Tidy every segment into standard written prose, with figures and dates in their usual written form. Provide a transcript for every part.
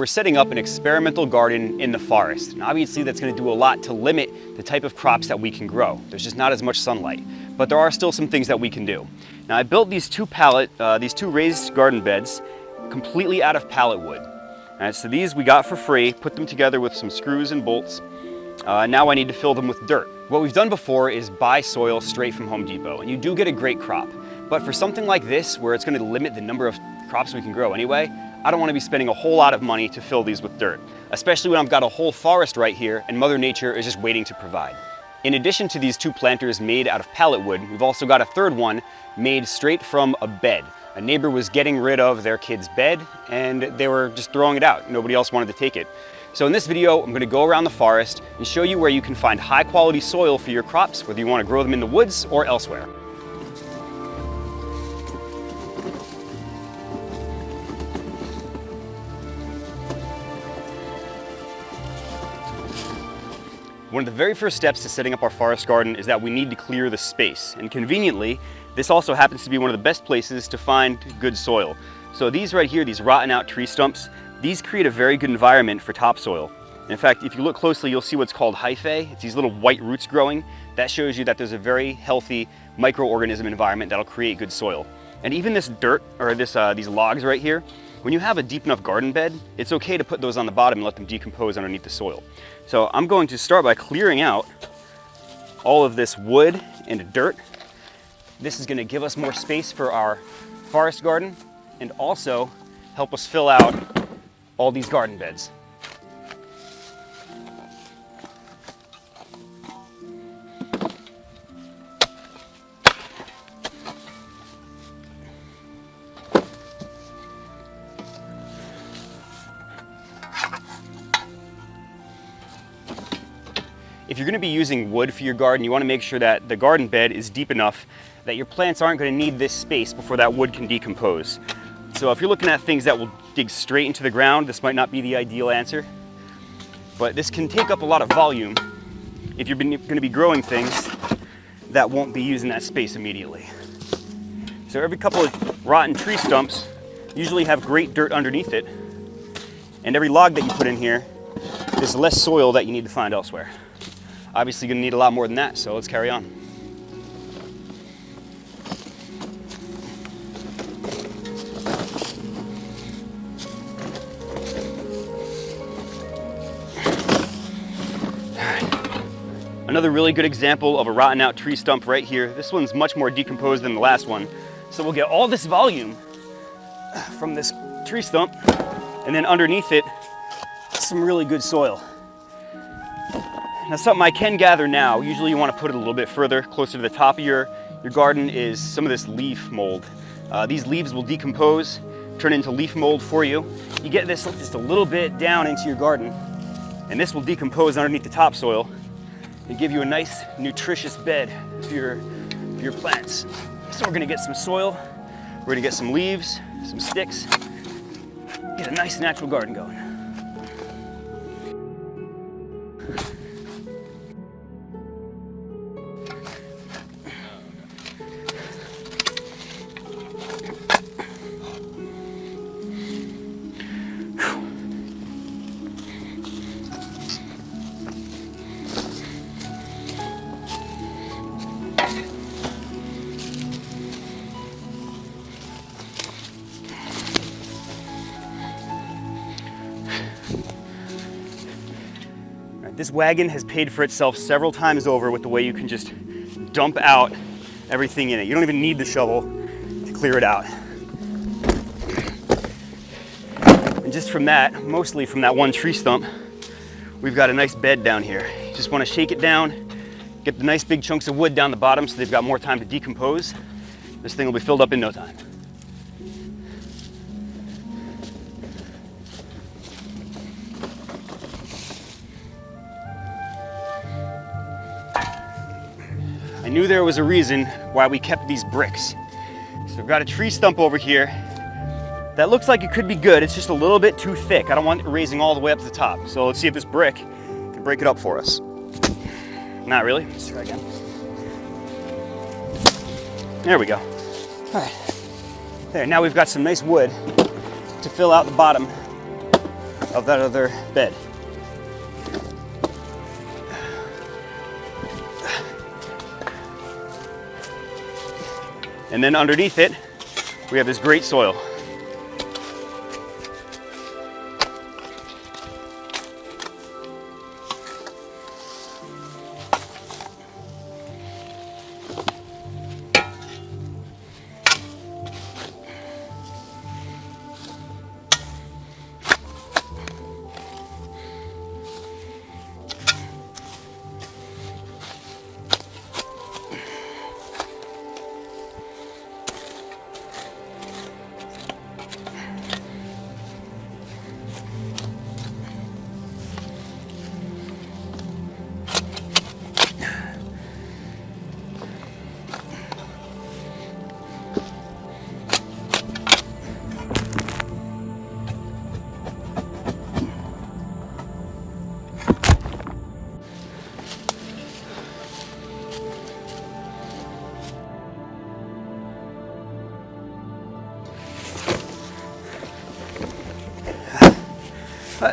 We're setting up an experimental garden in the forest, and obviously that's going to do a lot to limit the type of crops that we can grow. There's just not as much sunlight, but there are still some things that we can do. Now I built these two raised garden beds completely out of pallet wood. All right, so these we got for free, put them together with some screws and bolts. Now I need to fill them with dirt. What we've done before is buy soil straight from Home Depot, and you do get a great crop. But for something like this, where it's going to limit the number of crops we can grow anyway, I don't want to be spending a whole lot of money to fill these with dirt, especially when I've got a whole forest right here and Mother Nature is just waiting to provide. In addition to these two planters made out of pallet wood, we've also got a third one made straight from a bed. A neighbor was getting rid of their kid's bed and they were just throwing it out. Nobody else wanted to take it. So in this video, I'm going to go around the forest and show you where you can find high quality soil for your crops, whether you want to grow them in the woods or elsewhere. One of the very first steps to setting up our forest garden is that we need to clear the space. And conveniently, this also happens to be one of the best places to find good soil. So these right here, these rotten out tree stumps, these create a very good environment for topsoil. In fact, if you look closely, you'll see what's called hyphae. It's these little white roots growing. That shows you that there's a very healthy microorganism environment that'll create good soil. And even this dirt, or these logs right here, when you have a deep enough garden bed, it's okay to put those on the bottom and let them decompose underneath the soil. So I'm going to start by clearing out all of this wood and dirt. This is going to give us more space for our forest garden and also help us fill out all these garden beds. If you're going to be using wood for your garden, you want to make sure that the garden bed is deep enough that your plants aren't going to need this space before that wood can decompose. So if you're looking at things that will dig straight into the ground, this might not be the ideal answer. But this can take up a lot of volume if you're going to be growing things that won't be using that space immediately. So every couple of rotten tree stumps usually have great dirt underneath it. And every log that you put in here is less soil that you need to find elsewhere. Obviously going to need a lot more than that, so let's carry on. Another really good example of a rotten out tree stump right here. This one's much more decomposed than the last one. So we'll get all this volume from this tree stump, and then underneath it, some really good soil. Now something I can gather now, usually you want to put it a little bit further, closer to the top of your garden, is some of this leaf mold. These leaves will decompose, turn into leaf mold for you. You get this just a little bit down into your garden, and this will decompose underneath the topsoil and give you a nice, nutritious bed for your plants. So we're gonna get some soil, we're gonna get some leaves, some sticks, get a nice natural garden going. This wagon has paid for itself several times over with the way you can just dump out everything in it. You don't even need the shovel to clear it out. And just from that, mostly from that one tree stump, we've got a nice bed down here. You just want to shake it down, get the nice big chunks of wood down the bottom so they've got more time to decompose. This thing will be filled up in no time. I knew there was a reason why we kept these bricks. So we've got a tree stump over here that looks like it could be good. It's just a little bit too thick. I don't want it raising all the way up to the top. So let's see if this brick can break it up for us. Not really. Let's try again. There we go. All right. There, now we've got some nice wood to fill out the bottom of that other bed. And then underneath it, we have this great soil.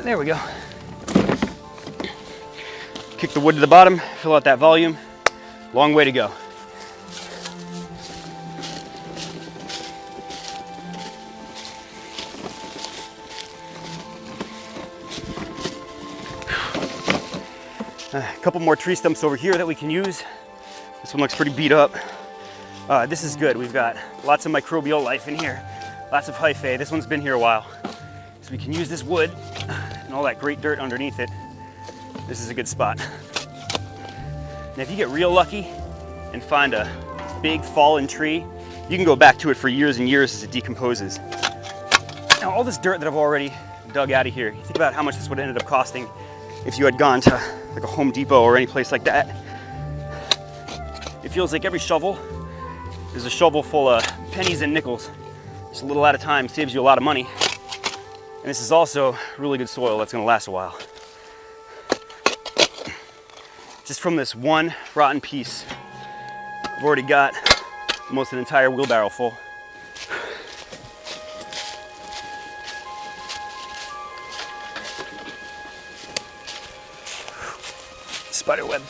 There we go. Kick the wood to the bottom, fill out that volume. Long way to go. A couple more tree stumps over here that we can use. This one looks pretty beat up. This is good. We've got lots of microbial life in here, lots of hyphae. This one's been here a while. So we can use this wood and all that great dirt underneath it. This is a good spot. And if you get real lucky and find a big fallen tree, you can go back to it for years and years as it decomposes. Now all this dirt that I've already dug out of here, you think about how much this would have ended up costing if you had gone to like a Home Depot or any place like that. It feels like every shovel is a shovel full of pennies and nickels. Just a little at a time saves you a lot of money. And this is also really good soil that's gonna last a while. Just from this one rotten piece, I've already got almost an entire wheelbarrow full. Spider web.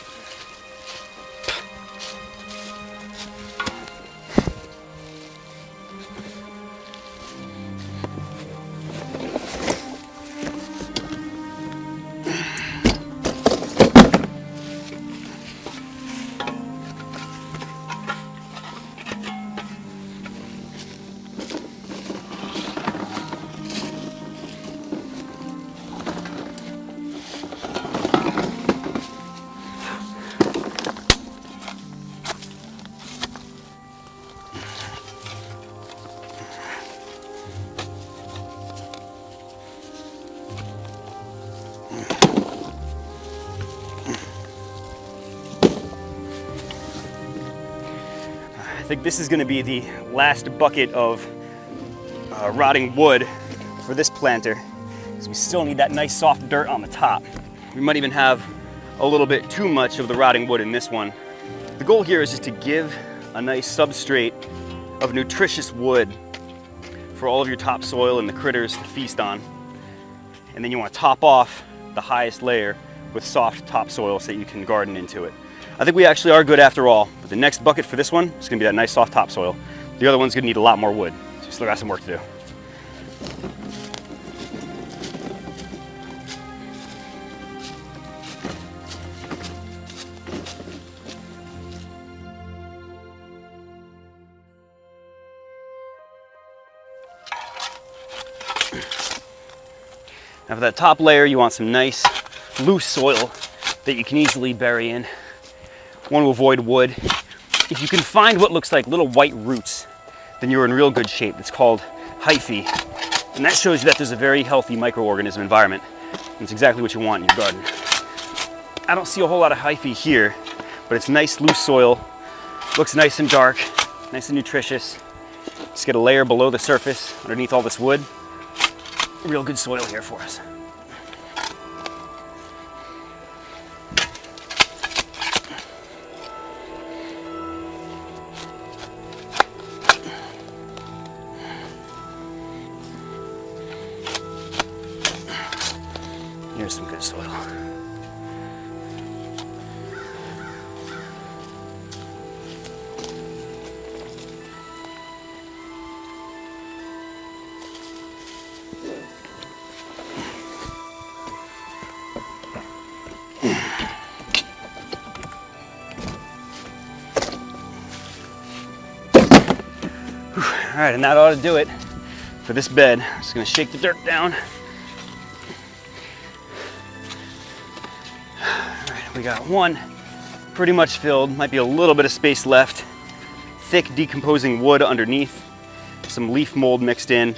I think this is going to be the last bucket of rotting wood for this planter, so we still need that nice soft dirt on the top. We might even have a little bit too much of the rotting wood in this one. The goal here is just to give a nice substrate of nutritious wood for all of your topsoil and the critters to feast on. And then you want to top off the highest layer with soft topsoil so that you can garden into it. I think we actually are good after all, but the next bucket for this one is going to be that nice soft topsoil. The other one's going to need a lot more wood, so we still got some work to do. Now for that top layer, you want some nice loose soil that you can easily bury in. Want to avoid wood. If you can find what looks like little white roots, then you're in real good shape. It's called hyphae, and that shows you that there's a very healthy microorganism environment. And it's exactly what you want in your garden. I don't see a whole lot of hyphae here, but it's nice loose soil, looks nice and dark, nice and nutritious. Just get a layer below the surface underneath all this wood. Real good soil here for us. All right, and that ought to do it for this bed. I'm just gonna shake the dirt down. All right, we got one pretty much filled, might be a little bit of space left. Thick decomposing wood underneath, some leaf mold mixed in.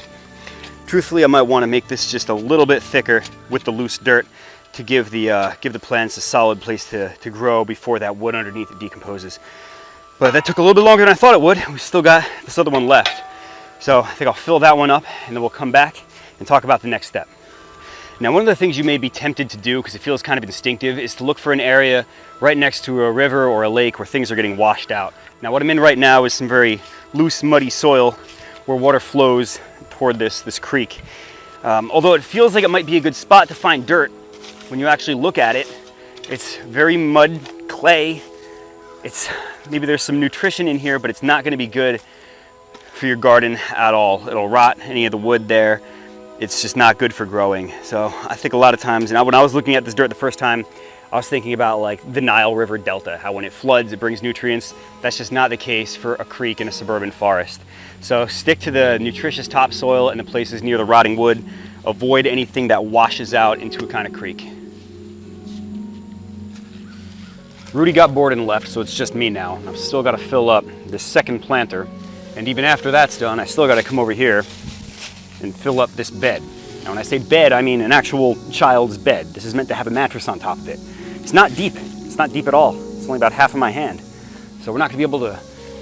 Truthfully, I might want to make this just a little bit thicker with the loose dirt to give the plants a solid place to grow before that wood underneath it decomposes. But that took a little bit longer than I thought it would. We still got this other one left. So I think I'll fill that one up and then we'll come back and talk about the next step. Now, one of the things you may be tempted to do, because it feels kind of instinctive, is to look for an area right next to a river or a lake where things are getting washed out. Now, what I'm in right now is some very loose, muddy soil where water flows toward this creek. Although it feels like it might be a good spot to find dirt, when you actually look at it, it's very mud, clay. Maybe there's some nutrition in here, but it's not going to be good for your garden at all. It'll rot any of the wood there. It's just not good for growing. So I think a lot of times, and when I was looking at this dirt the first time, I was thinking about like the Nile River Delta, how when it floods, it brings nutrients. That's just not the case for a creek in a suburban forest. So stick to the nutritious topsoil and the places near the rotting wood. Avoid anything that washes out into a kind of creek. Rudy got bored and left, so it's just me now. I've still got to fill up this second planter. And even after that's done, I still got to come over here and fill up this bed. Now, when I say bed, I mean an actual child's bed. This is meant to have a mattress on top of it. It's not deep. It's not deep at all. It's only about half of my hand. So we're not going to be able to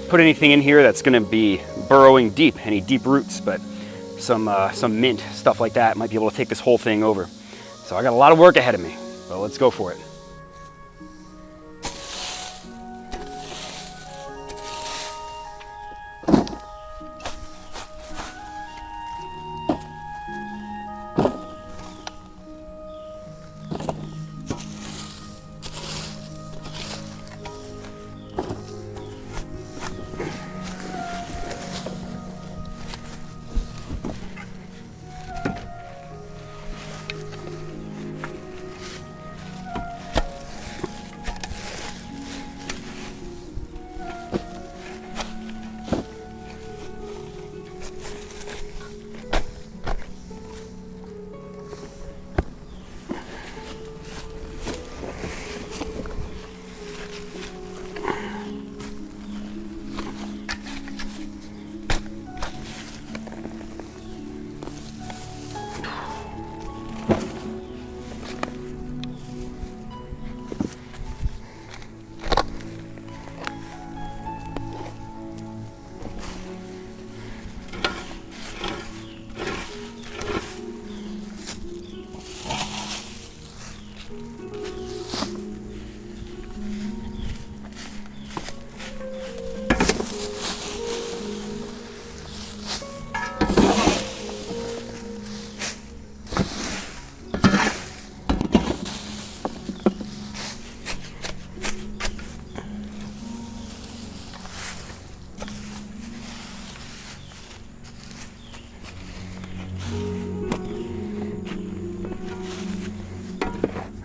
put anything in here that's going to be burrowing deep, any deep roots, but some mint, stuff like that might be able to take this whole thing over. So I got a lot of work ahead of me, but let's go for it.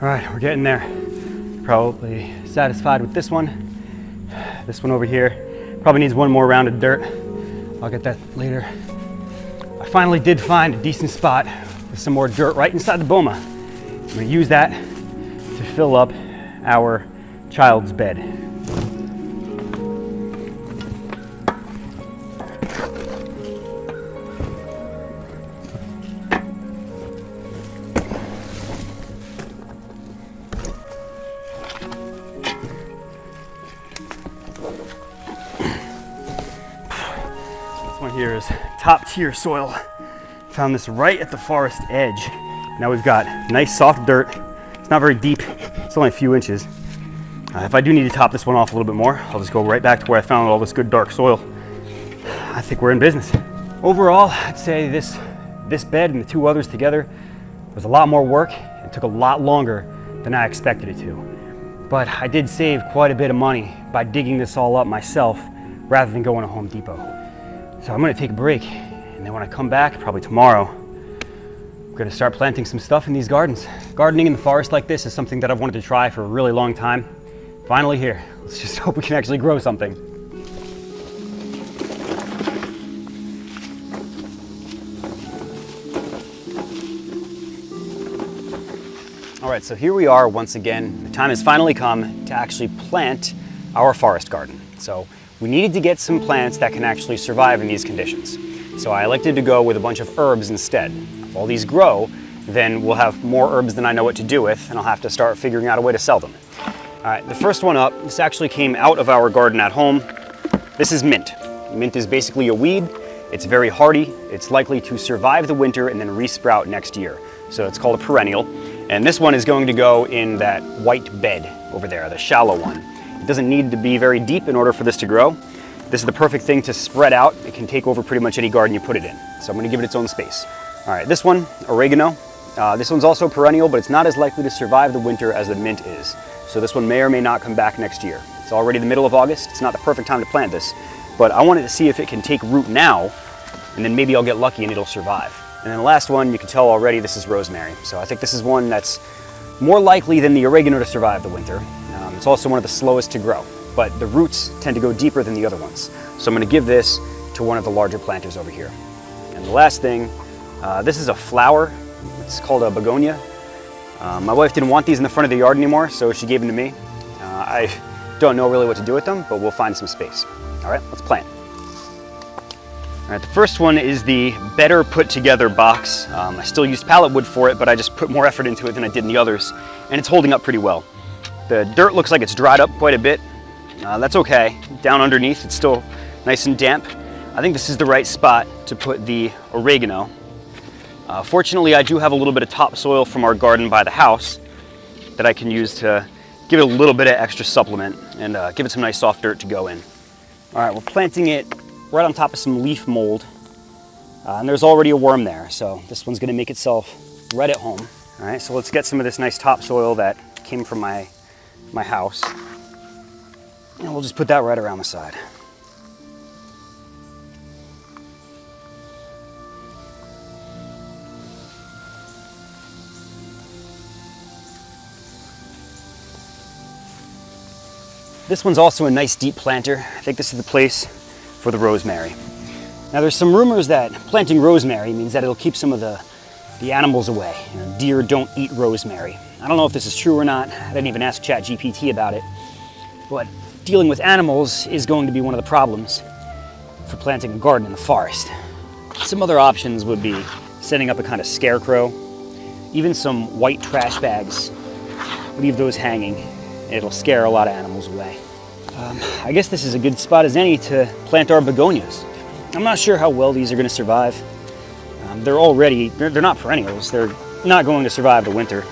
All right, we're getting there. Probably satisfied with this one. This one over here probably needs one more round of dirt. I'll get that later. I finally did find a decent spot with some more dirt right inside the boma. I'm gonna use that to fill up our child's bed. Here is top tier soil. Found this right at the forest edge. Now we've got nice soft dirt. It's not very deep, it's only a few inches. If I do need to top this one off a little bit more, I'll just go right back to where I found all this good dark soil. I think we're in business. Overall, I'd say this bed and the two others together was a lot more work and took a lot longer than I expected it to. But I did save quite a bit of money by digging this all up myself rather than going to Home Depot. So I'm gonna take a break, and then when I come back, probably tomorrow, I'm gonna start planting some stuff in these gardens. Gardening in the forest like this is something that I've wanted to try for a really long time. Finally here. Let's just hope we can actually grow something. right, so here we are once again. The time has finally come to actually plant our forest garden. So we needed to get some plants that can actually survive in these conditions. So I elected to go with a bunch of herbs instead. If all these grow, then we'll have more herbs than I know what to do with, and I'll have to start figuring out a way to sell them. All right, the first one up, this actually came out of our garden at home. This is mint. Mint is basically a weed. It's very hardy. It's likely to survive the winter and then resprout next year. So it's called a perennial. And this one is going to go in that white bed over there, the shallow one. It doesn't need to be very deep in order for this to grow. This is the perfect thing to spread out. It can take over pretty much any garden you put it in. So I'm going to give it its own space. All right, this one, oregano. This one's also perennial, but it's not as likely to survive the winter as the mint is. So this one may or may not come back next year. It's already the middle of August. It's not the perfect time to plant this, but I wanted to see if it can take root now, and then maybe I'll get lucky and it'll survive. And then the last one, you can tell already, this is rosemary. So I think this is one that's more likely than the oregano to survive the winter. It's also one of the slowest to grow, but the roots tend to go deeper than the other ones. So I'm going to give this to one of the larger planters over here. And the last thing, this is a flower. It's called a begonia. My wife didn't want these in the front of the yard anymore, so she gave them to me. I don't know really what to do with them, but we'll find some space. All right, let's plant. All right, the first one is the better put together box. I still used pallet wood for it, but I just put more effort into it than I did in the others, and it's holding up pretty well. The dirt looks like it's dried up quite a bit. That's okay. Down underneath, it's still nice and damp. I think this is the right spot to put the oregano. Fortunately, I do have a little bit of topsoil from our garden by the house that I can use to give it a little bit of extra supplement and give it some nice soft dirt to go in. All right, we're planting it right on top of some leaf mold, and there's already a worm there, so this one's gonna make itself right at home. All right, so let's get some of this nice topsoil that came from my house, and we'll just put that right around the side. This one's also a nice deep planter. I think this is the place for the rosemary. Now there's some rumors that planting rosemary means that it'll keep some of the animals away. You know, deer don't eat rosemary. I don't know if this is true or not. I didn't even ask ChatGPT about it. But dealing with animals is going to be one of the problems for planting a garden in the forest. Some other options would be setting up a kind of scarecrow, even some white trash bags. Leave those hanging. It'll scare a lot of animals away. I guess this is a good spot as any to plant our begonias. I'm not sure how well these are going to survive. They're not perennials. They're not going to survive the winter.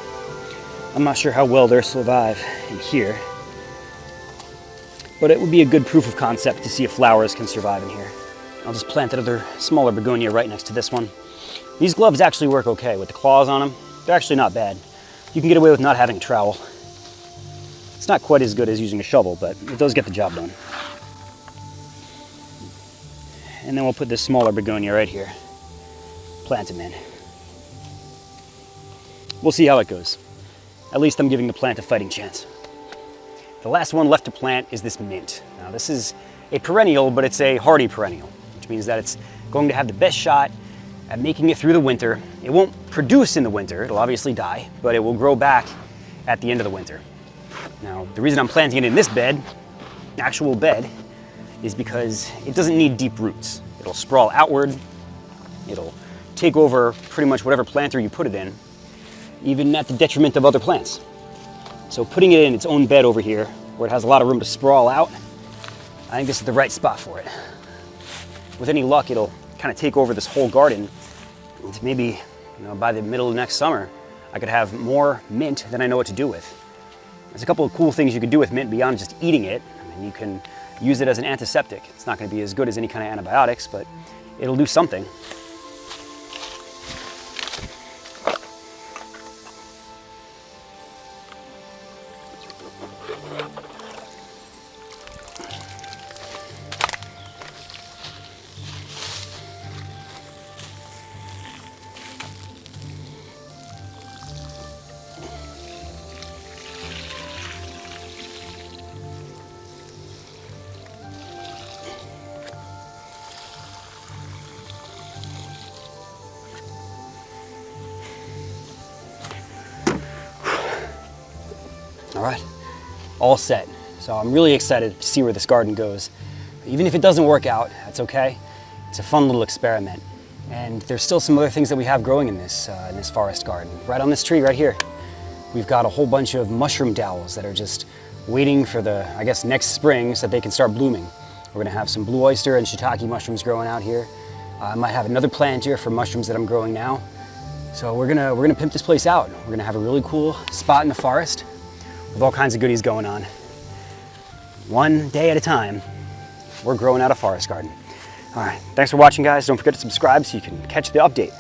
I'm not sure how well they'll survive in here. But it would be a good proof of concept to see if flowers can survive in here. I'll just plant another smaller begonia right next to this one. These gloves actually work okay with the claws on them. They're actually not bad. You can get away with not having a trowel. It's not quite as good as using a shovel, but it does get the job done. And then we'll put this smaller begonia right here. Plant him in. We'll see how it goes. At least I'm giving the plant a fighting chance. The last one left to plant is this mint. Now this is a perennial, but it's a hardy perennial, which means that it's going to have the best shot at making it through the winter. It won't produce in the winter, it'll obviously die, but it will grow back at the end of the winter. Now, the reason I'm planting it in this bed, actual bed, is because it doesn't need deep roots. It'll sprawl outward, it'll take over pretty much whatever planter you put it in, even at the detriment of other plants. So putting it in its own bed over here, where it has a lot of room to sprawl out, I think this is the right spot for it. With any luck, it'll kind of take over this whole garden, and maybe, by the middle of next summer, I could have more mint than I know what to do with. There's a couple of cool things you could do with mint beyond just eating it. I mean, you can use it as an antiseptic. It's not going to be as good as any kind of antibiotics, but it'll do something. all set. So I'm really excited to see where this garden goes. Even if it doesn't work out, that's okay. It's a fun little experiment. And there's still some other things that we have growing in this forest garden. Right on this tree right here, we've got a whole bunch of mushroom dowels that are just waiting for the, I guess, next spring so that they can start blooming. We're gonna have some blue oyster and shiitake mushrooms growing out here. I might have another plant here for mushrooms that I'm growing now. So we're gonna pimp this place out. We're gonna have a really cool spot in the forest with all kinds of goodies going on. One day at a time, we're growing out a forest garden. All right, thanks for watching, guys. Don't forget to subscribe so you can catch the update.